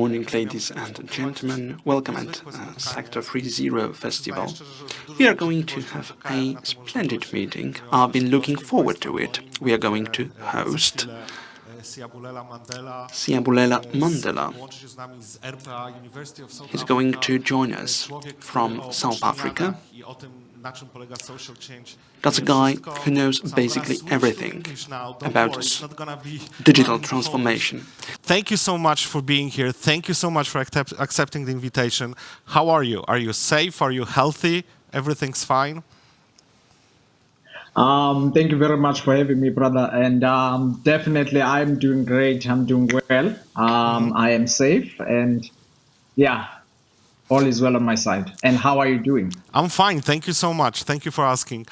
morning, ladies and gentlemen. Welcome at Sector 30 Festival. We are going to have a splendid meeting. I've been looking forward to it. We are going to host Siyabulela Mandela. He's going to join us from South Africa. That's a guy who knows basically everything about digital transformation. Thank you so much for being here. Thank you so much for accepting the invitation. How are you? Are you safe? Are you healthy? Everything's fine? Thank you very much for having me, brother. And definitely, I'm doing great. I'm doing well. I am safe, and yeah, all is well on my side. And how are you doing? I'm fine. Thank you so much. Thank you for asking.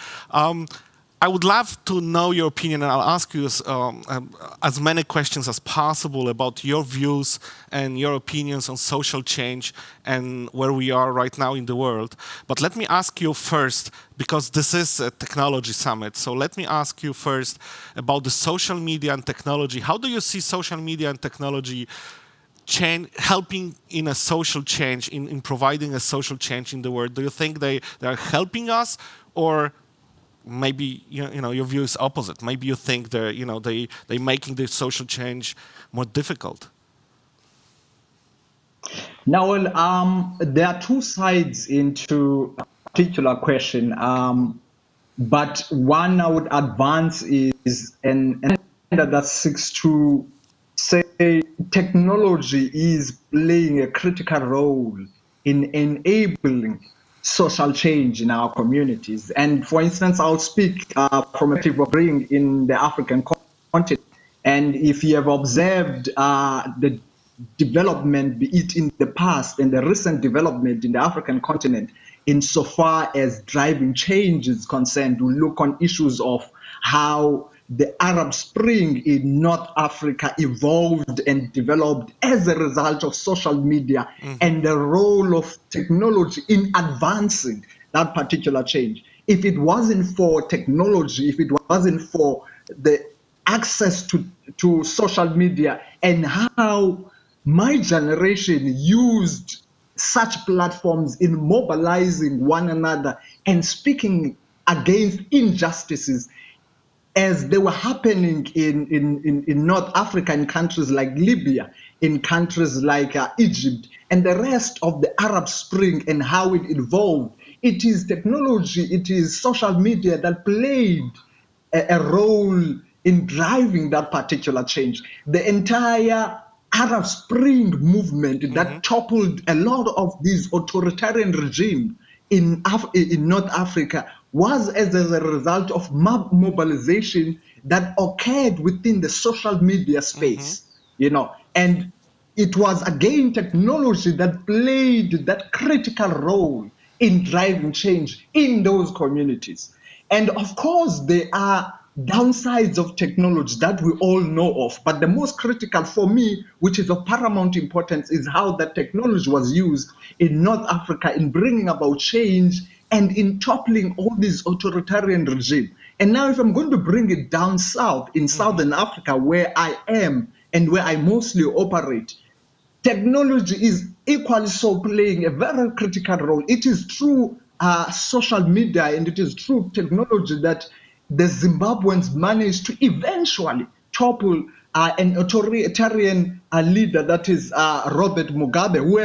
I would love to know your opinion, and I'll ask you as many questions as possible about your views and your opinions on social change and where we are right now in the world. But let me ask you first, because this is a technology summit, so let me ask you first about the social media and technology. How do you see social media and technology helping in a social change, in providing a social change in the world? Do you think they are helping us, or maybe your view is opposite? Maybe you think they're making the social change more difficult? Now, there are two sides into a particular question, but one I would advance is an agenda that seeks to say technology is playing a critical role in enabling social change in our communities. And for instance, I'll speak from a perspective of being in the African continent. And if you have observed the development, be it in the past and the recent development in the African continent, insofar as driving change is concerned, we look on issues of how the Arab Spring in North Africa evolved and developed as a result of social media and the role of technology in advancing that particular change. If it wasn't for technology, if it wasn't for the access to social media and how my generation used such platforms in mobilizing one another and speaking against injustices as they were happening in North Africa, in countries like Libya, in countries like Egypt, and the rest of the Arab Spring and how it evolved. It is technology, it is social media that played a role in driving that particular change. The entire Arab Spring movement that toppled a lot of these authoritarian regimes in North Africa was as a result of mobilization that occurred within the social media space, and it was again technology that played that critical role in driving change in those communities. And of course, there are downsides of technology that we all know of, but the most critical for me, which is of paramount importance, is how that technology was used in North Africa in bringing about change and in toppling all these authoritarian regimes. And now if I'm going to bring it down south, in Southern Africa, where I am and where I mostly operate, technology is equally so playing a very critical role. It is through social media and it is through technology that the Zimbabweans managed to eventually topple an authoritarian leader, that is Robert Mugabe, who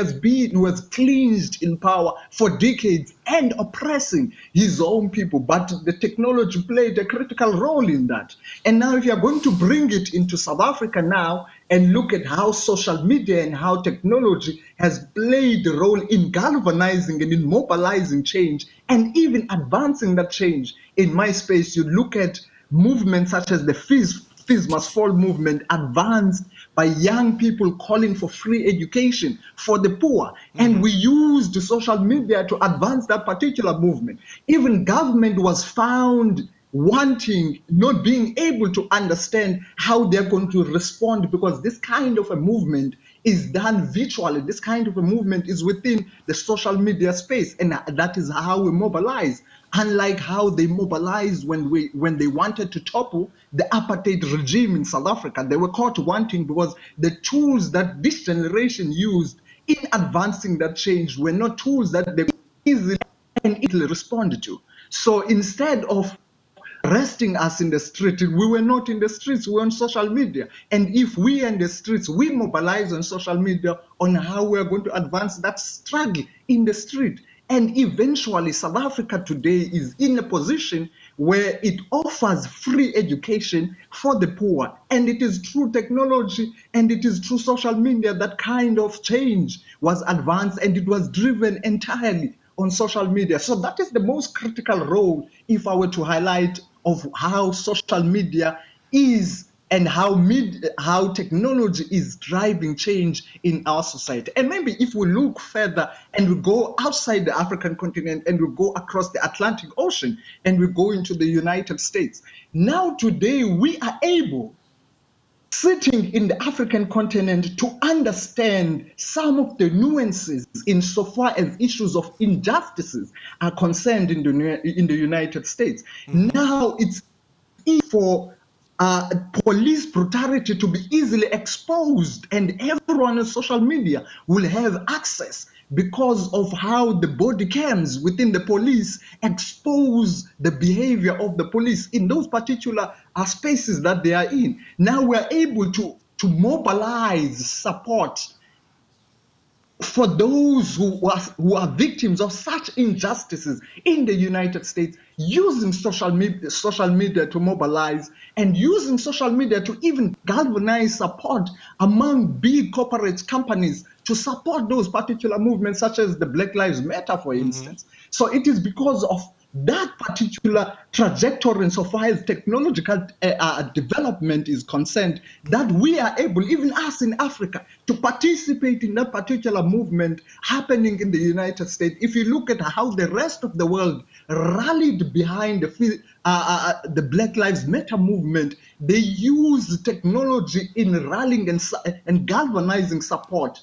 has clinched in power for decades and oppressing his own people. But the technology played a critical role in that. And now if you're going to bring it into South Africa now and look at how social media and how technology has played a role in galvanizing and in mobilizing change and even advancing that change in my space, you look at movements such as the Fees Must Fall movement, advanced by young people calling for free education for the poor. And we used social media to advance that particular movement. Even government was found wanting, not being able to understand how they're going to respond, because this kind of a movement is done virtually. This kind of a movement is within the social media space, and that is how we mobilize. Unlike how they mobilized when they wanted to topple the apartheid regime in South Africa, they were caught wanting because the tools that this generation used in advancing that change were not tools that they easily and easily responded to. So instead of arresting us in the street, we were not in the streets, we were on social media. And if we are in the streets, we mobilize on social media on how we are going to advance that struggle in the street. And eventually, South Africa today is in a position where it offers free education for the poor. And it is through technology and it is through social media that kind of change was advanced, and it was driven entirely on social media. So that is the most critical role, if I were to highlight, of how social media is and how technology is driving change in our society. And maybe if we look further and we go outside the African continent and we go across the Atlantic Ocean and we go into the United States, now today we are able, sitting in the African continent, to understand some of the nuances insofar as issues of injustices are concerned in the United States. Now it's easy for police brutality to be easily exposed, and everyone on social media will have access because of how the body cams within the police expose the behavior of the police in those particular spaces that they are in. Now we're able to mobilize support for those who are victims of such injustices in the United States, using social media to mobilize, and using social media to even galvanize support among big corporate companies to support those particular movements, such as the Black Lives Matter, for instance. So it is because of that particular trajectory insofar as technological development is concerned that we are able, even us in Africa, to participate in that particular movement happening in the United States. If you look at how the rest of the world rallied behind the Black Lives Matter movement, they used technology in rallying and galvanizing support,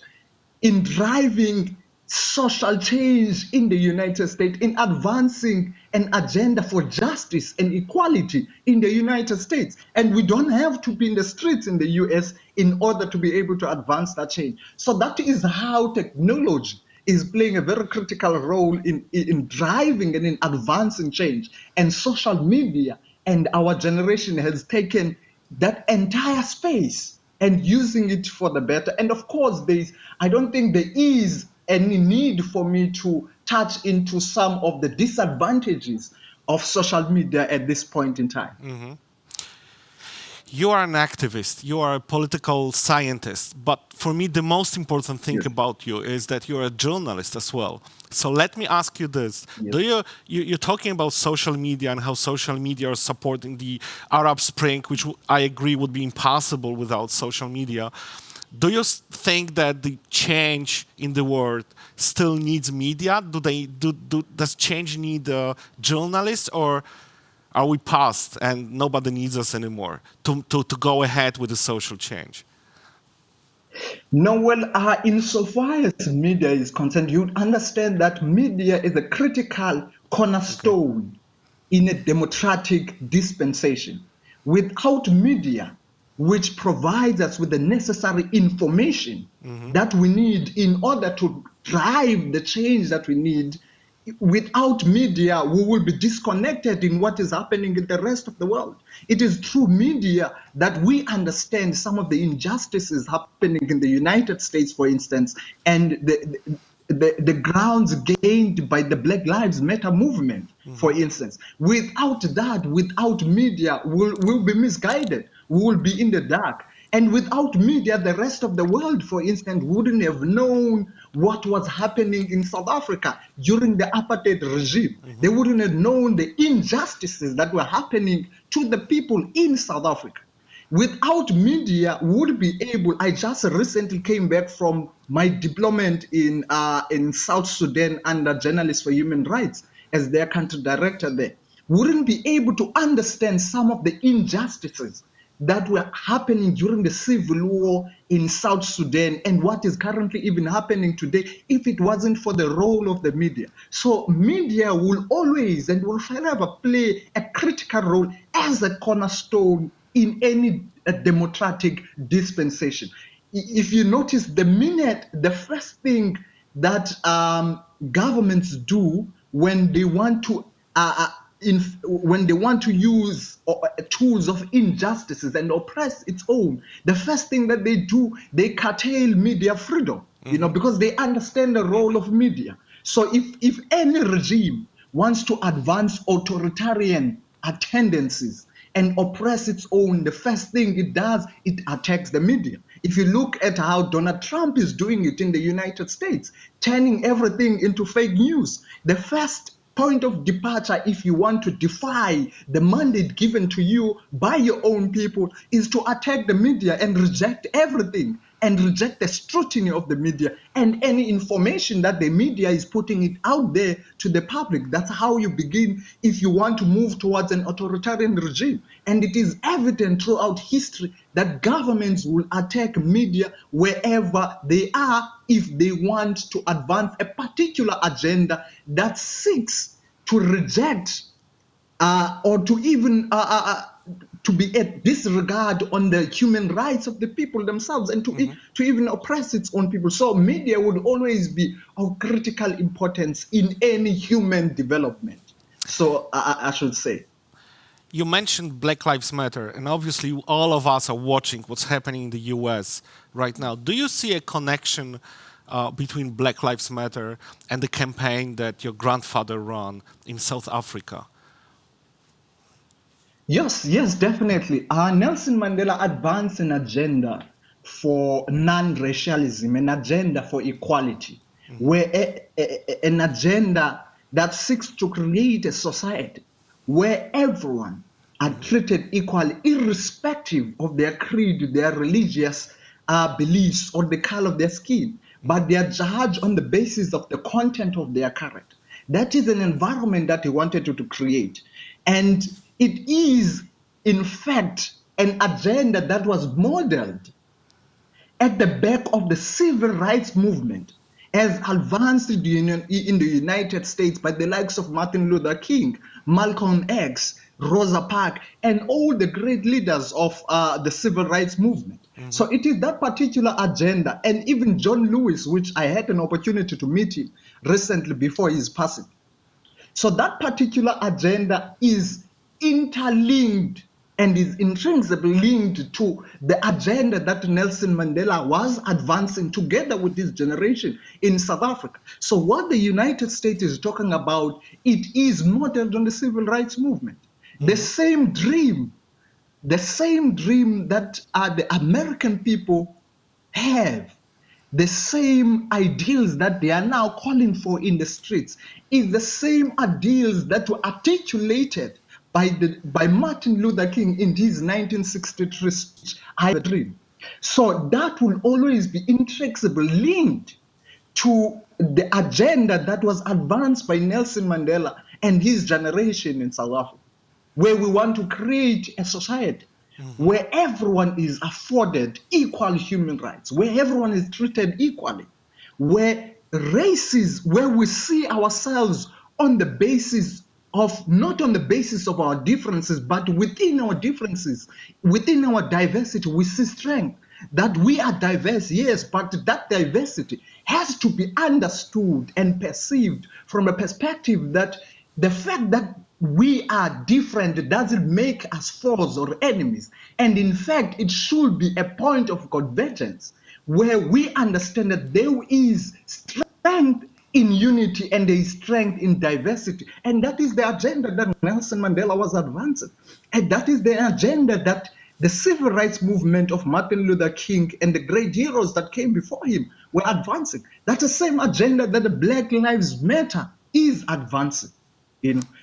in driving social change in the United States, in advancing an agenda for justice and equality in the United States. And we don't have to be in the streets in the US in order to be able to advance that change. So that is how technology is playing a very critical role in driving and in advancing change. And social media and our generation has taken that entire space and using it for the better. And of course, I don't think there is any need for me to touch into some of the disadvantages of social media at this point in time. You are an activist, you are a political scientist, but for me the most important thing about you is that you're a journalist as well. So let me ask you this. Do you're talking about social media and how social media are supporting the Arab Spring, which I agree would be impossible without social media. Do you think that the change in the world still needs media? Does change need journalists, or are we past and nobody needs us anymore to go ahead with the social change? No, well, insofar as media is concerned, you understand that media is a critical cornerstone in a democratic dispensation. Without media, which provides us with the necessary information that we need in order to drive the change that we need, without media, we will be disconnected in what is happening in the rest of the world. It is through media that we understand some of the injustices happening in the United States, for instance, and the grounds gained by the Black Lives Matter movement, for instance. Without that, without media, we'll be misguided. We will be in the dark. And without media, the rest of the world, for instance, wouldn't have known what was happening in South Africa during the apartheid regime. They wouldn't have known the injustices that were happening to the people in South Africa. Without media, would be able. I just recently came back from my deployment in South Sudan under Journalists for Human Rights as their country director there. Wouldn't be able to understand some of the injustices that were happening during the civil war in South Sudan and what is currently even happening today if it wasn't for the role of the media. So media will always and will forever play a critical role as a cornerstone in any democratic dispensation. If you notice, the first thing that governments do when they want to when they want to use tools of injustices and oppress its own, the first thing that they do, they curtail media freedom, because they understand the role of media. So if any regime wants to advance authoritarian tendencies and oppress its own, the first thing it does, it attacks the media. If you look at how Donald Trump is doing it in the United States, turning everything into fake news, the first point of departure, if you want to defy the mandate given to you by your own people, is to attack the media and reject everything and reject the scrutiny of the media and any information that the media is putting it out there to the public. That's how you begin if you want to move towards an authoritarian regime. And it is evident throughout history that governments will attack media wherever they are if they want to advance a particular agenda that seeks to reject or to even to be a disregard on the human rights of the people themselves and to even oppress its own people. So media would always be of critical importance in any human development. So I should say. You mentioned Black Lives Matter, and obviously all of us are watching what's happening in the US right now. Do you see a connection between Black Lives Matter and the campaign that your grandfather ran in South Africa? Yes, definitely. Nelson Mandela advanced an agenda for non-racialism, an agenda for equality, where an agenda that seeks to create a society where everyone are treated equally, irrespective of their creed, their religious beliefs, or the color of their skin, but they are judged on the basis of the content of their character. That is an environment that he wanted to create. And it is, in fact, an agenda that was modeled at the back of the civil rights movement as advanced in the United States by the likes of Martin Luther King, Malcolm X, Rosa Parks, and all the great leaders of the civil rights movement. So it is that particular agenda, and even John Lewis, which I had an opportunity to meet him recently before his passing. So that particular agenda is interlinked and is intrinsically linked to the agenda that Nelson Mandela was advancing together with his generation in South Africa. So what the United States is talking about, it is modeled on the civil rights movement. The same dream that the American people have, the same ideals that they are now calling for in the streets, is the same ideals that were articulated by Martin Luther King in his 1963 speech, I Have a Dream. So that will always be inextricably linked to the agenda that was advanced by Nelson Mandela and his generation in South Africa, where we want to create a society where everyone is afforded equal human rights, where everyone is treated equally, where where we see ourselves on the basis of, not on the basis of our differences, but within our differences, within our diversity, we see strength. That we are diverse, yes, but that diversity has to be understood and perceived from a perspective that the fact that we are different doesn't make us foes or enemies. And in fact, it should be a point of convergence where we understand that there is strength in unity and there is strength in diversity. And that is the agenda that Nelson Mandela was advancing. And that is the agenda that the civil rights movement of Martin Luther King and the great heroes that came before him were advancing. That's the same agenda that the Black Lives Matter is advancing.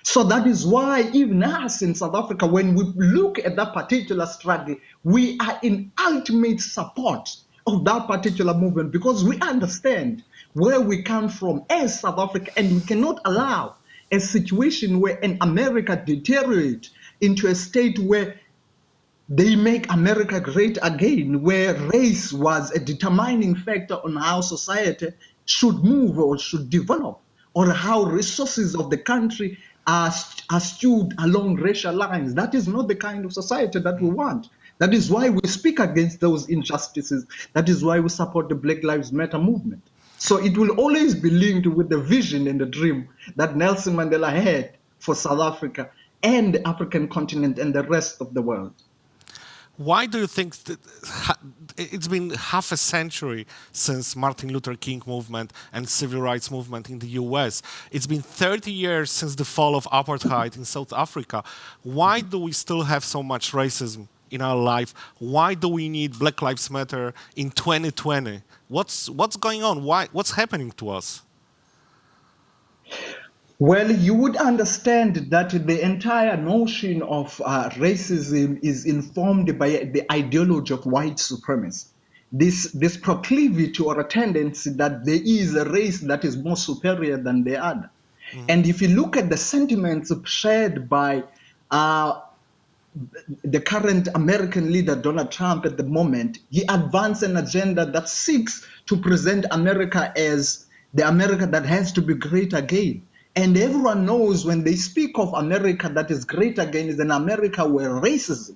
So that is why even us in South Africa, when we look at that particular struggle, we are in ultimate support of that particular movement, because we understand where we come from as South Africa, and we cannot allow a situation where in America deteriorate into a state where they make America great again, where race was a determining factor on how society should move or should develop, or how resources of the country are stewed along racial lines. That is not the kind of society that we want. That is why we speak against those injustices. That is why we support the Black Lives Matter movement. So it will always be linked with the vision and the dream that Nelson Mandela had for South Africa and the African continent and the rest of the world. Why do you think that it's been half a century since Martin Luther King movement and civil rights movement in the US? It's been 30 years since the fall of apartheid in South Africa. Why do we still have so much racism in our life? Why do we need Black Lives Matter in 2020? What's going on? What's happening to us? Well, you would understand that the entire notion of racism is informed by the ideology of white supremacy. This proclivity or a tendency that there is a race that is more superior than the other. And if you look at the sentiments shared by the current American leader, Donald Trump, at the moment, he advanced an agenda that seeks to present America as the America that has to be great again. And everyone knows when they speak of America that is great again, is an America where racism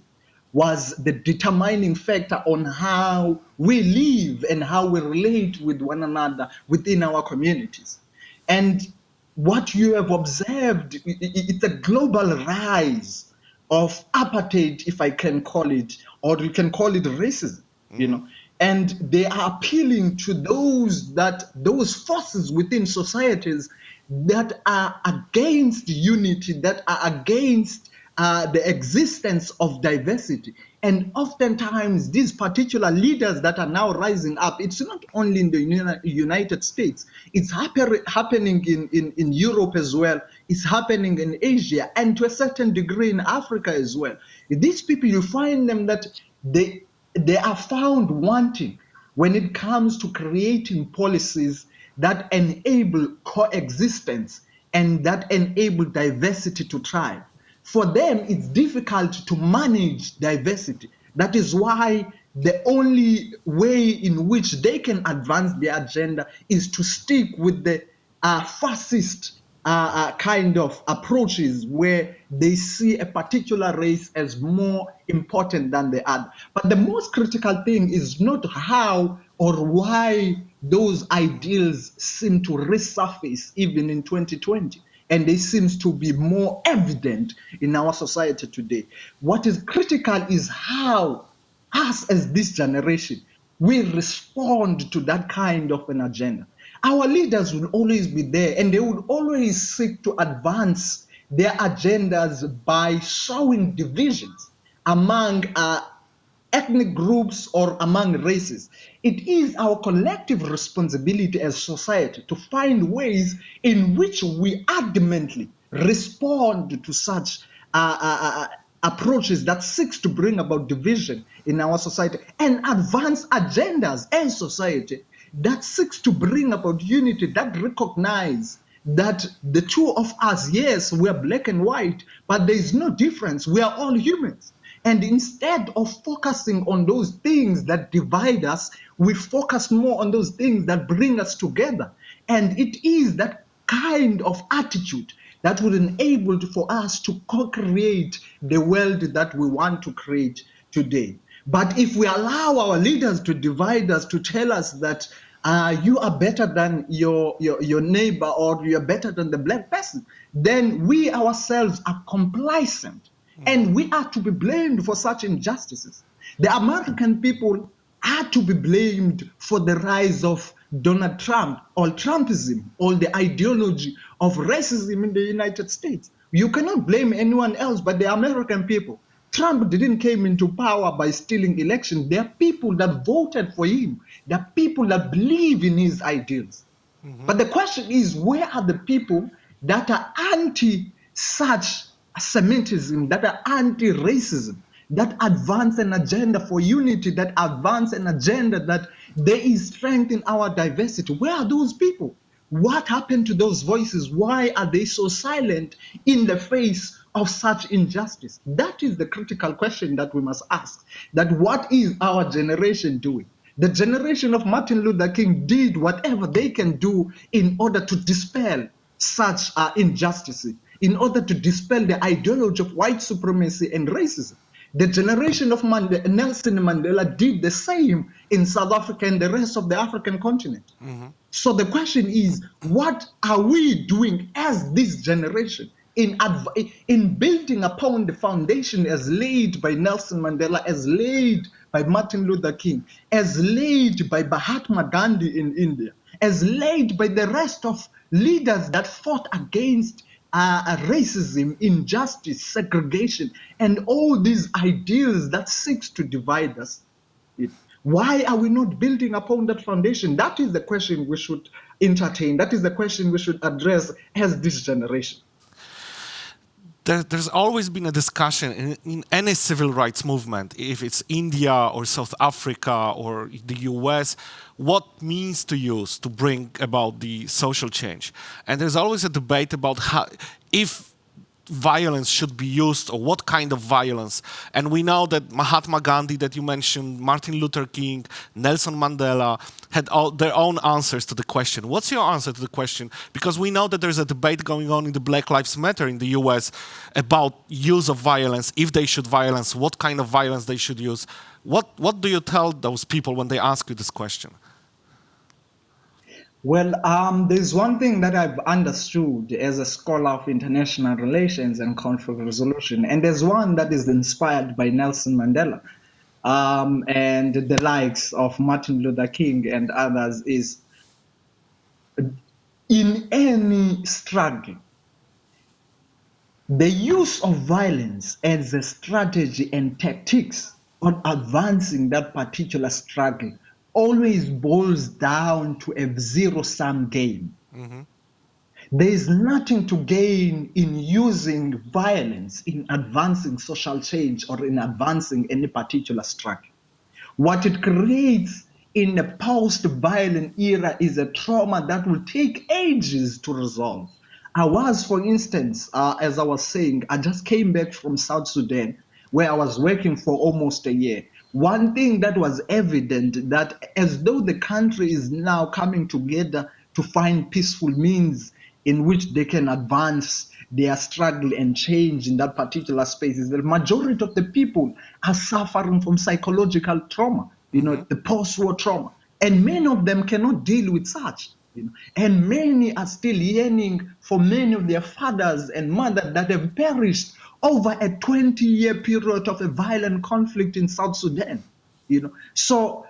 was the determining factor on how we live and how we relate with one another within our communities. And what you have observed, it's a global rise of apartheid, if I can call it, or you can call it racism, you know. And they are appealing to those forces within societies that are against unity, that are against the existence of diversity. And oftentimes, these particular leaders that are now rising up, it's not only in the United States, it's happening in Europe as well, it's happening in Asia, and to a certain degree in Africa as well. These people, you find them that they are found wanting when it comes to creating policies that enable coexistence and that enable diversity to thrive. For them, it's difficult to manage diversity. That is why the only way in which they can advance their agenda is to stick with the fascist kind of approaches where they see a particular race as more important than the other. But the most critical thing is not how or why those ideals seem to resurface even in 2020. And they seem to be more evident in our society today. What is critical is how us as this generation, we respond to that kind of an agenda. Our leaders will always be there and they will always seek to advance their agendas by showing divisions among ethnic groups or among races. It is our collective responsibility as society to find ways in which we adamantly respond to such approaches that seeks to bring about division in our society and advance agendas and society that seeks to bring about unity, that recognize that the two of us, yes, we are black and white, but there is no difference. We are all humans. And instead of focusing on those things that divide us, we focus more on those things that bring us together. And it is that kind of attitude that will enable for us to co-create the world that we want to create today. But if we allow our leaders to divide us, to tell us that you are better than your neighbor or you are better than the black person, then we ourselves are complacent. And we are to be blamed for such injustices. The American people are to be blamed for the rise of Donald Trump or Trumpism or the ideology of racism in the United States. You cannot blame anyone else but the American people. Trump didn't come into power by stealing elections. There are people that voted for him. There are people that believe in his ideals. But the question is, where are the people that are anti such Semitism, that are anti-racism, that advance an agenda for unity, that advance an agenda that there is strength in our diversity? Where are those people? What happened to those voices? Why are they so silent in the face of such injustice? That is the critical question that we must ask. That what is our generation doing? The generation of Martin Luther King did whatever they can do in order to dispel such injustices, in order to dispel the ideology of white supremacy and racism. The generation of Nelson Mandela did the same in South Africa and the rest of the African continent. So the question is, what are we doing as this generation in building upon the foundation as laid by Nelson Mandela, as laid by Martin Luther King, as laid by Mahatma Gandhi in India, as laid by the rest of leaders that fought against racism, injustice, segregation, and all these ideals that seeks to divide us. Why are we not building upon that foundation? That is the question we should entertain. That is the question we should address as this generation. There's always been a discussion in any civil rights movement, if it's India or South Africa or the US, what means to use to bring about the social change. And there's always a debate about if violence should be used or what kind of violence. And we know that Mahatma Gandhi, that you mentioned, Martin Luther King, Nelson Mandela had their own answers to the question. What's your answer to the question? Because we know that there's a debate going on in the Black Lives Matter in the US about use of violence, if they should violence, what kind of violence they should use. What do you tell those people when they ask you this question? Well, there's one thing that I've understood as a scholar of international relations and conflict resolution, and there's one that is inspired by Nelson Mandela and the likes of Martin Luther King and others, is in any struggle, the use of violence as a strategy and tactics on advancing that particular struggle always boils down to a zero-sum game. There is nothing to gain in using violence in advancing social change or in advancing any particular struggle. What it creates in a post-violent era is a trauma that will take ages to resolve. I was, for instance, as I was saying, I just came back from South Sudan, where I was working for almost a year. One thing that was evident, that as though the country is now coming together to find peaceful means in which they can advance their struggle and change in that particular space, is the majority of the people are suffering from psychological trauma, the post-war trauma. And many of them cannot deal with such. And many are still yearning for many of their fathers and mothers that have perished over a 20-year period of a violent conflict in South Sudan. So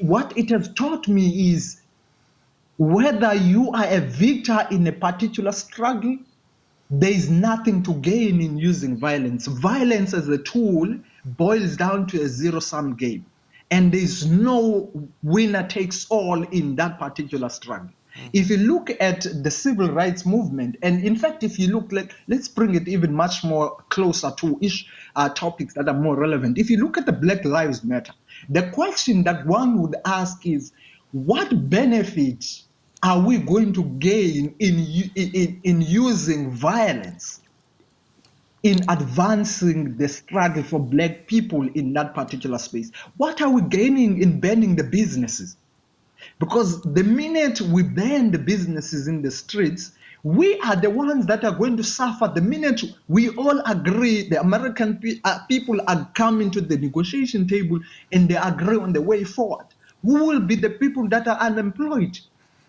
what it has taught me is, whether you are a victor in a particular struggle, there is nothing to gain in using violence. Violence as a tool boils down to a zero-sum game. And there's no winner takes all in that particular struggle. If you look at the civil rights movement, and in fact, if you look, let's bring it even much more closer to topics that are more relevant. If you look at the Black Lives Matter, the question that one would ask is, what benefit are we going to gain in using violence in advancing the struggle for Black people in that particular space? What are we gaining in banning the businesses? Because the minute we ban the businesses in the streets, we are the ones that are going to suffer. The minute we all agree, the American people are coming to the negotiation table and they agree on the way forward, who will be the people that are unemployed?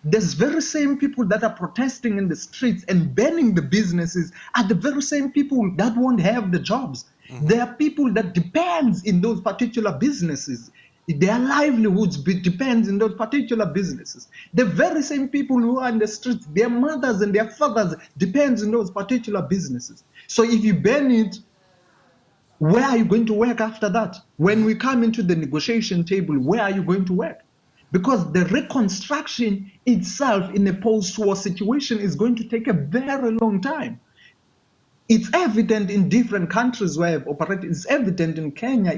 These very same people that are protesting in the streets and banning the businesses are the very same people that won't have the jobs. There are people that depends in those particular businesses. Their livelihoods depends in those particular businesses. The very same people who are in the streets, their mothers and their fathers depends in those particular businesses. So if you ban it, where are you going to work after that? When we come into the negotiation table, where are you going to work? Because the reconstruction itself in a post-war situation is going to take a very long time. It's evident in different countries where I've operated. It's evident in Kenya.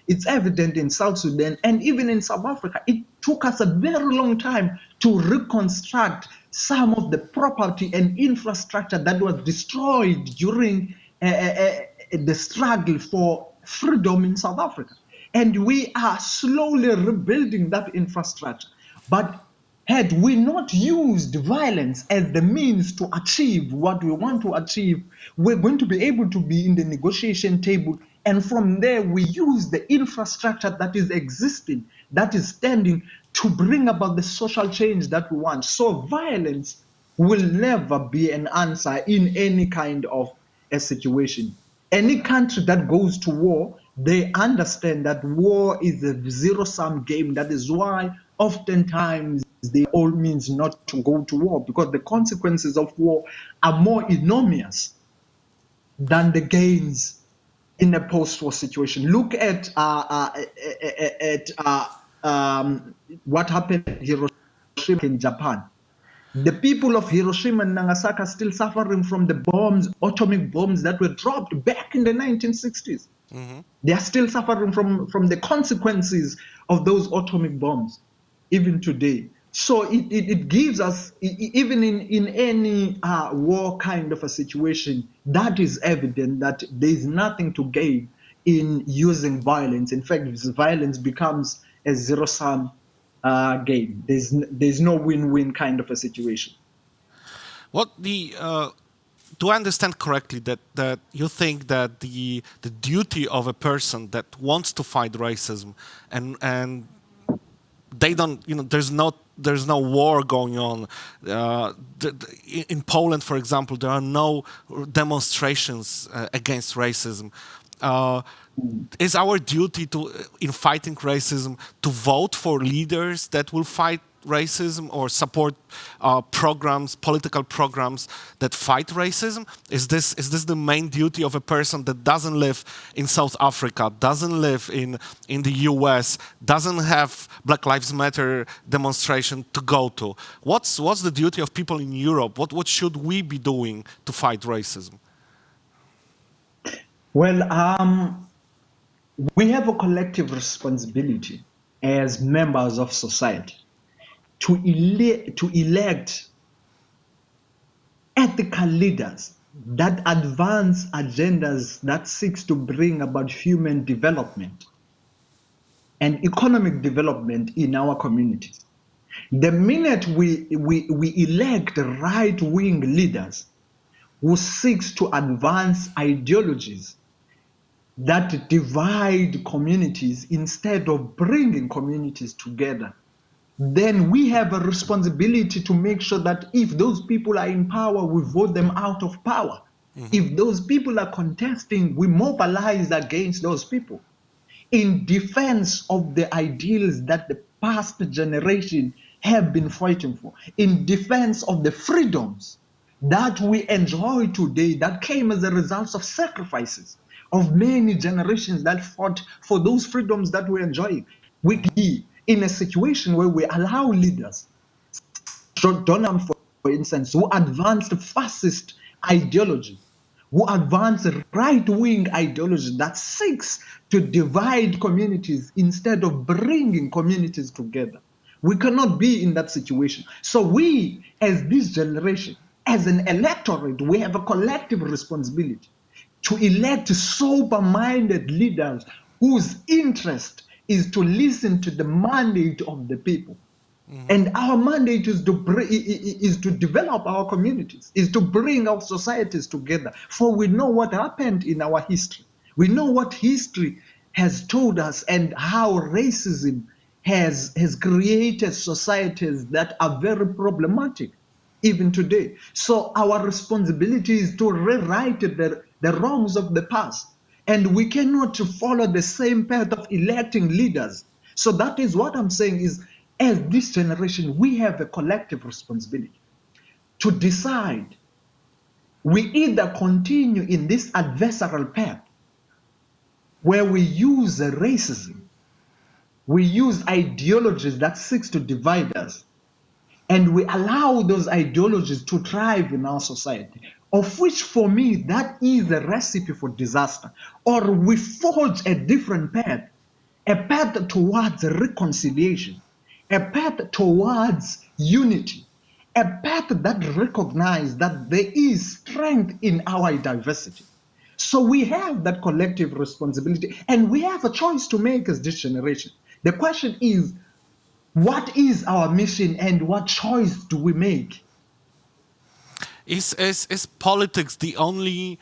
It's evident in South Sudan, and even in South Africa. It took us a very long time to reconstruct some of the property and infrastructure that was destroyed during the struggle for freedom in South Africa. And we are slowly rebuilding that infrastructure. But had we not used violence as the means to achieve what we want to achieve, we're going to be able to be in the negotiation table. And from there, we use the infrastructure that is existing, that is standing, to bring about the social change that we want. So violence will never be an answer in any kind of a situation. Any country that goes to war, they understand that war is a zero-sum game. That is why oftentimes they all means not to go to war, because the consequences of war are more enormous than the gains in a post-war situation. Look at what happened in Hiroshima in Japan. The people of Hiroshima and Nagasaki are still suffering from the bombs, atomic bombs that were dropped back in the 1960s. They are still suffering from the consequences of those atomic bombs, even today. So it gives us, even in any war kind of a situation, that is evident that there is nothing to gain in using violence. In fact, violence becomes a zero-sum game. There's no win-win kind of a situation. What the do I understand correctly that you think that the duty of a person that wants to fight racism and they don't, there's no war going on in Poland, for example, there are no demonstrations against racism. Is our duty in fighting racism to vote for leaders that will fight racism or support political programs that fight racism? Is this the main duty of a person that doesn't live in South Africa, doesn't live in the US, doesn't have Black Lives Matter demonstration to go to? What's the duty of people in Europe? What should we be doing to fight racism? Well, we have a collective responsibility as members of society to elect ethical leaders that advance agendas that seeks to bring about human development and economic development in our communities. The minute we elect right-wing leaders who seeks to advance ideologies that divide communities instead of bringing communities together, then we have a responsibility to make sure that if those people are in power, we vote them out of power. If those people are contesting, we mobilize against those people in defense of the ideals that the past generation have been fighting for, in defense of the freedoms that we enjoy today that came as a result of sacrifices of many generations that fought for those freedoms that we're enjoying. We in a situation where we allow leaders, Donald Trump, for instance, who advanced fascist ideology, who advance right-wing ideology that seeks to divide communities instead of bringing communities together. We cannot be in that situation. So we, as this generation, as an electorate, we have a collective responsibility to elect sober-minded leaders whose interest is to listen to the mandate of the people. And our mandate is to develop our communities, is to bring our societies together. For we know what happened in our history. We know what history has told us and how racism has created societies that are very problematic even today. So our responsibility is to rewrite the wrongs of the past. And we cannot follow the same path of electing leaders. So that is what I'm saying is, as this generation, we have a collective responsibility to decide. We either continue in this adversarial path where we use racism, we use ideologies that seeks to divide us, and we allow those ideologies to thrive in our society, of which for me that is a recipe for disaster. Or we forge a different path, a path towards reconciliation, a path towards unity, a path that recognizes that there is strength in our diversity. So we have that collective responsibility, and we have a choice to make as this generation. The question is, what is our mission and what choice do we make? Is politics the only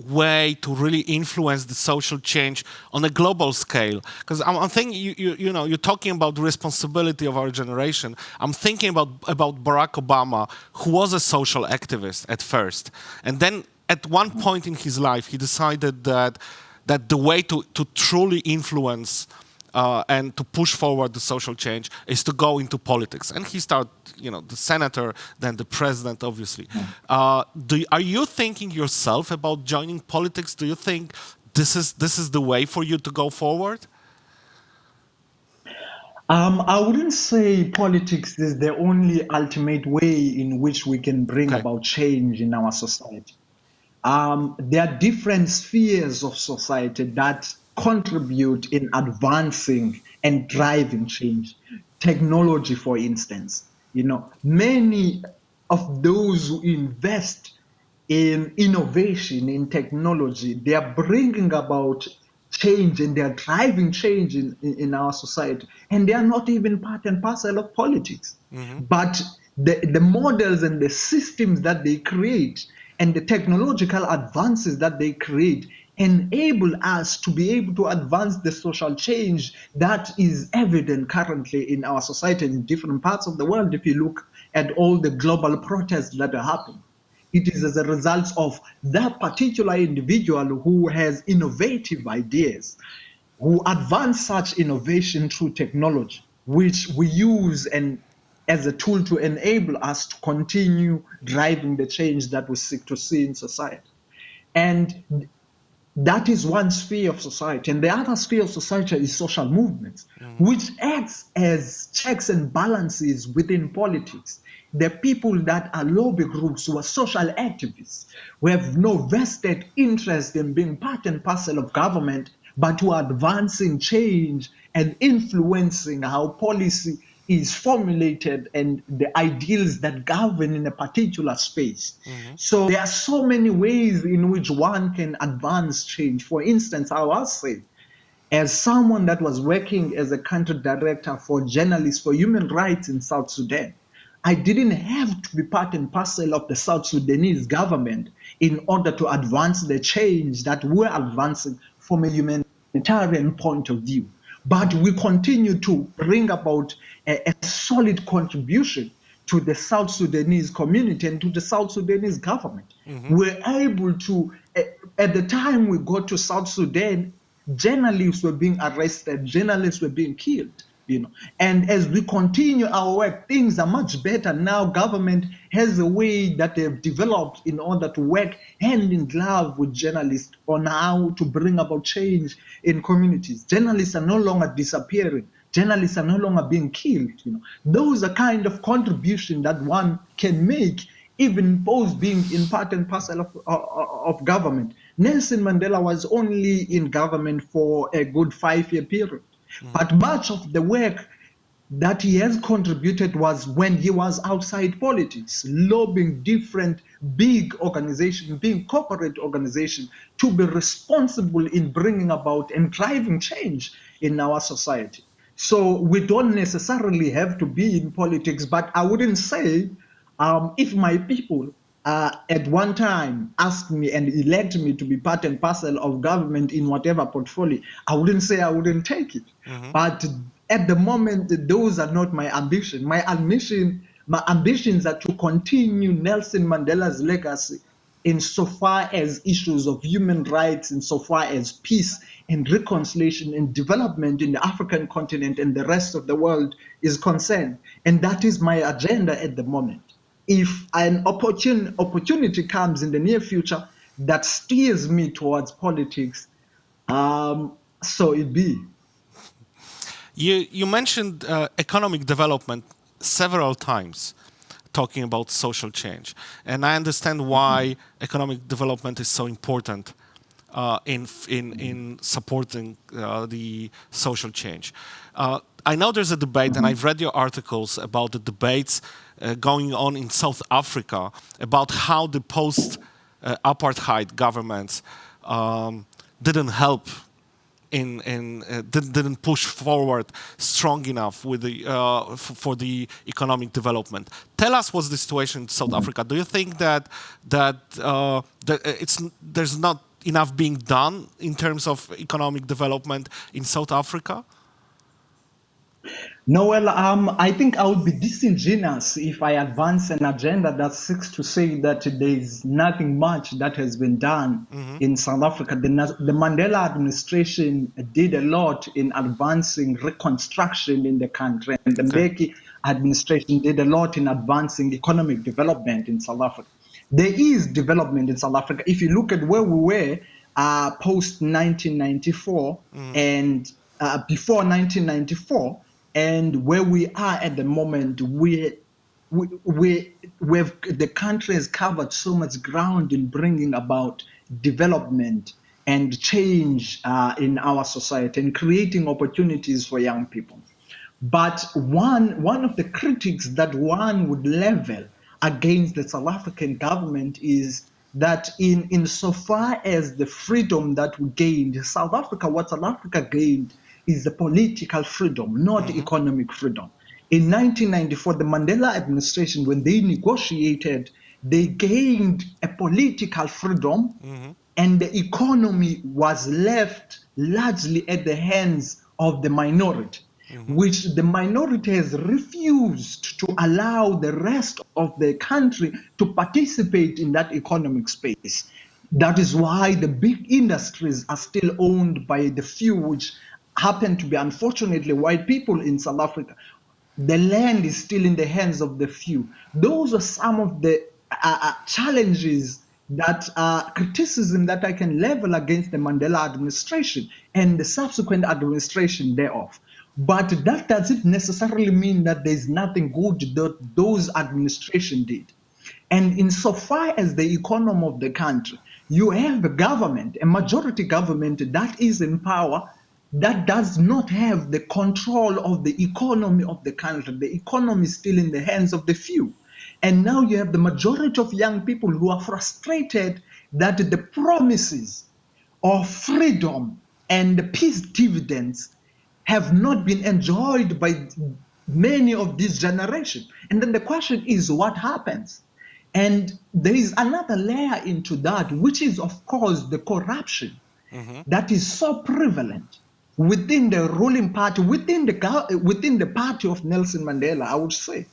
way to really influence the social change on a global scale? Because I'm thinking, you know, you're talking about the responsibility of our generation. I'm thinking about Barack Obama, who was a social activist at first, and then at one point in his life, he decided that the way to truly influence and to push forward the social change is to go into politics. And he started, you know, the senator, then the president, obviously. Are you thinking yourself about joining politics? Do you think this is the way for you to go forward? I wouldn't say politics is the only ultimate way in which we can bring Okay. about change in our society. There are different spheres of society that contribute in advancing and driving change. Technology, for instance, you know, many of those who invest in innovation, in technology, they are bringing about change and they are driving change in our society. And they are not even part and parcel of politics. But the models and the systems that they create and the technological advances that they create enable us to be able to advance the social change that is evident currently in our society in different parts of the world. If you look at all the global protests that are happening, it is as a result of that particular individual who has innovative ideas, who advance such innovation through technology, which we use and as a tool to enable us to continue driving the change that we seek to see in society. And that is one sphere of society. And the other sphere of society is social movements, which acts as checks and balances within politics. The people that are lobby groups who are social activists, who have no vested interest in being part and parcel of government, but who are advancing change and influencing how policy is formulated and the ideals that govern in a particular space. So there are so many ways in which one can advance change. For instance, I will say, as someone that was working as a country director for journalists for human rights in South Sudan, I didn't have to be part and parcel of the South Sudanese government in order to advance the change that we're advancing from a humanitarian point of view. But we continue to bring about a solid contribution to the South Sudanese community and to the South Sudanese government. We're able to, at the time we got to South Sudan, journalists were being arrested, journalists were being killed. You know, and as we continue our work, things are much better now. Government has a way that they've developed in order to work hand in glove with journalists on how to bring about change in communities. Journalists are no longer disappearing. Journalists are no longer being killed. You know, those are kind of contribution that one can make, even both being in part and parcel of government. Nelson Mandela was only in government for a good 5-year period. But much of the work that he has contributed was when he was outside politics, lobbying different big organizations, being corporate organizations, to be responsible in bringing about and driving change in our society. So we don't necessarily have to be in politics, but I wouldn't say if my people at one time asked me and elect me to be part and parcel of government in whatever portfolio, I wouldn't say I wouldn't take it. But at the moment, those are not my ambition. My ambitions are to continue Nelson Mandela's legacy insofar as issues of human rights, insofar as peace and reconciliation and development in the African continent and the rest of the world is concerned. And that is my agenda at the moment. If an opportunity comes in the near future that steers me towards politics, so it be. You mentioned economic development several times, talking about social change, and I understand why economic development is so important in supporting the social change. I know there's a debate, and I've read your articles about the debates going on in South Africa about how the post-apartheid governments didn't help didn't push forward strong enough with for the economic development. Tell us what's the situation in South Africa. Do you think that there's not enough being done in terms of economic development in South Africa? No, well, I think I would be disingenuous if I advance an agenda that seeks to say that there is nothing much that has been done in South Africa. The Mandela administration did a lot in advancing reconstruction in the country, and the Mbeki administration did a lot in advancing economic development in South Africa. There is development in South Africa. If you look at where we were post 1994 and before 1994, and where we are at the moment, the country has covered so much ground in bringing about development and change in our society and creating opportunities for young people. But one of the critics that one would level against the South African government is that insofar as the freedom that we gained, what South Africa gained is the political freedom, not economic freedom. In 1994, the Mandela administration, when they negotiated, they gained a political freedom, and the economy was left largely at the hands of the minority, which the minority has refused to allow the rest of the country to participate in that economic space. That is why the big industries are still owned by the few, which happen to be, unfortunately, white people in South Africa. The land is still in the hands of the few. Those are some of the challenges that criticism that I can level against the Mandela administration and the subsequent administration thereof. But that doesn't necessarily mean that there's nothing good that those administration did. And insofar as the economy of the country, you have a government, a majority government that is in power, that does not have the control of the economy of the country. The economy is still in the hands of the few. And now you have the majority of young people who are frustrated that the promises of freedom and peace dividends have not been enjoyed by many of this generation. And then the question is, what happens? And there is another layer into that, which is, of course, the corruption that is so prevalent within the ruling party, within the party of Nelson Mandela. I would say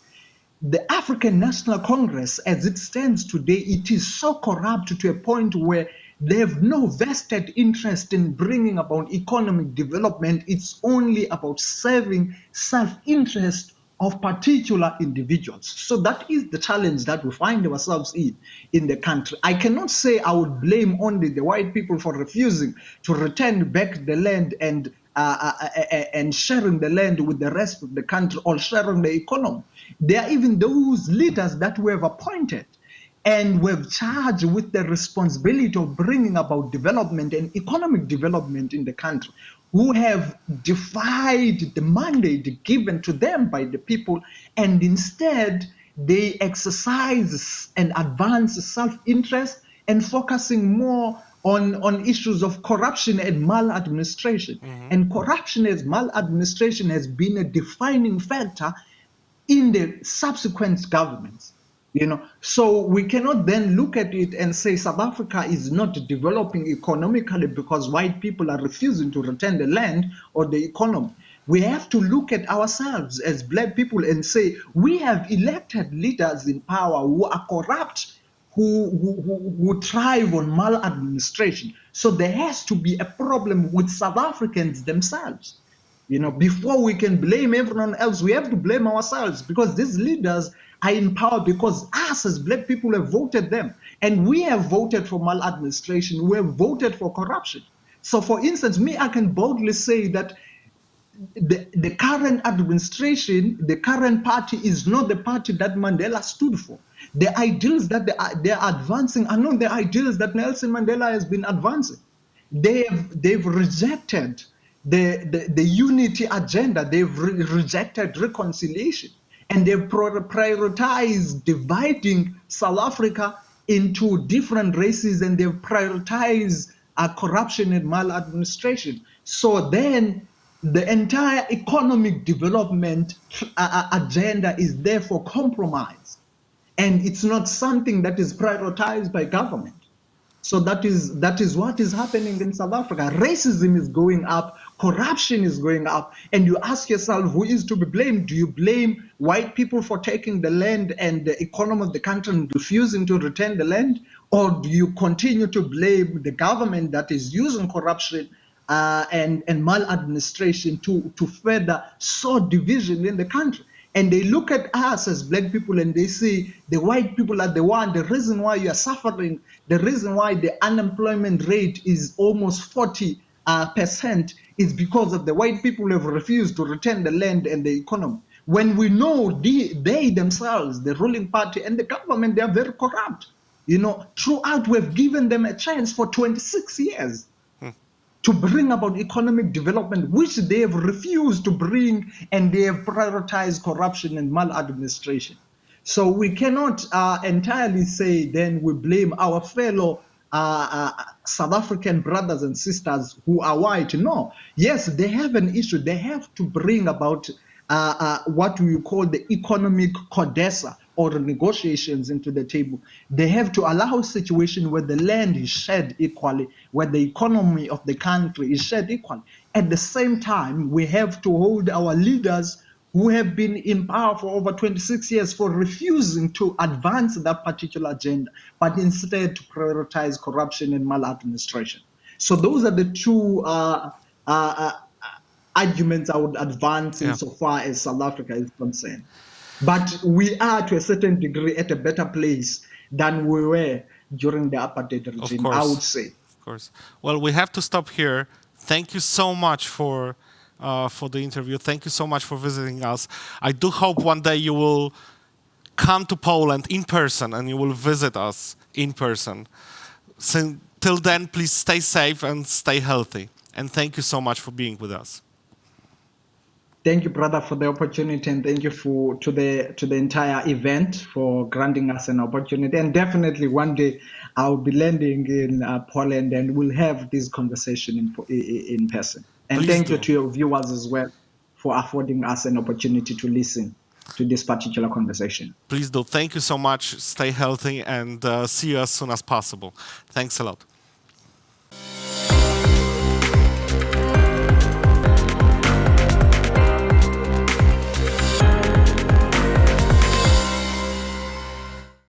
the African National Congress, as it stands today, it is so corrupt to a point where they have no vested interest in bringing about economic development. It's only about serving self-interest of particular individuals. So that is the challenge that we find ourselves in the country. I cannot say I would blame only the white people for refusing to return back the land and sharing the land with the rest of the country, or sharing the economy. There are even those leaders that we have appointed and we're charged with the responsibility of bringing about development and economic development in the country, who have defied the mandate given to them by the people, and instead they exercise and advance self-interest and focusing more on issues of corruption and maladministration. And corruption and maladministration has been a defining factor in the subsequent governments. So we cannot then look at it and say South Africa is not developing economically because white people are refusing to return the land or the economy. We have to look at ourselves as black people and say we have elected leaders in power who are corrupt, who thrive on maladministration. So there has to be a problem with South Africans themselves. Before we can blame everyone else, we have to blame ourselves, because these leaders are in power because us as black people have voted them. And we have voted for maladministration. We have voted for corruption. So for instance, I can boldly say that the current administration, the current party is not the party that Mandela stood for. The ideals that they are advancing are not the ideals that Nelson Mandela has been advancing. They've rejected the unity agenda. They've rejected reconciliation, and they've prioritized dividing South Africa into different races, and they've prioritized corruption and maladministration. So then the entire economic development agenda is therefore compromised. And it's not something that is prioritized by government. So that is what is happening in South Africa. Racism is going up, corruption is going up, and you ask yourself, who is to be blamed? Do you blame white people for taking the land and the economy of the country and refusing to return the land? Or do you continue to blame the government that is using corruption and maladministration to further sow division in the country? And they look at us as black people and they see the white people are the one, the reason why you are suffering, the reason why the unemployment rate is almost 40% is because of the white people who have refused to return the land and the economy. When we know they themselves, the ruling party and the government, they are very corrupt. Throughout, we've given them a chance for 26 years to bring about economic development, which they have refused to bring, and they have prioritized corruption and maladministration. So we cannot entirely say then we blame our fellow South African brothers and sisters who are white. No, yes, they have an issue. They have to bring about what we call the economic codessa or negotiations into the table. They have to allow a situation where the land is shared equally, where the economy of the country is shared equally. At the same time, we have to hold our leaders who have been in power for over 26 years for refusing to advance that particular agenda, but instead to prioritize corruption and maladministration. So those are the two arguments I would advance insofar as South Africa is concerned. But we are, to a certain degree, at a better place than we were during the apartheid regime, I would say. Of course. Well, we have to stop here. Thank you so much for the interview. Thank you so much for visiting us. I do hope one day you will come to Poland in person and you will visit us in person. So, till then, please stay safe and stay healthy. And thank you so much for being with us. Thank you, brother, for the opportunity, and thank you to the entire event for granting us an opportunity. And definitely one day I'll be landing in Poland and we'll have this conversation in person. And thank you to your viewers as well for affording us an opportunity to listen to this particular conversation. Please do. Thank you so much. Stay healthy and see you as soon as possible. Thanks a lot.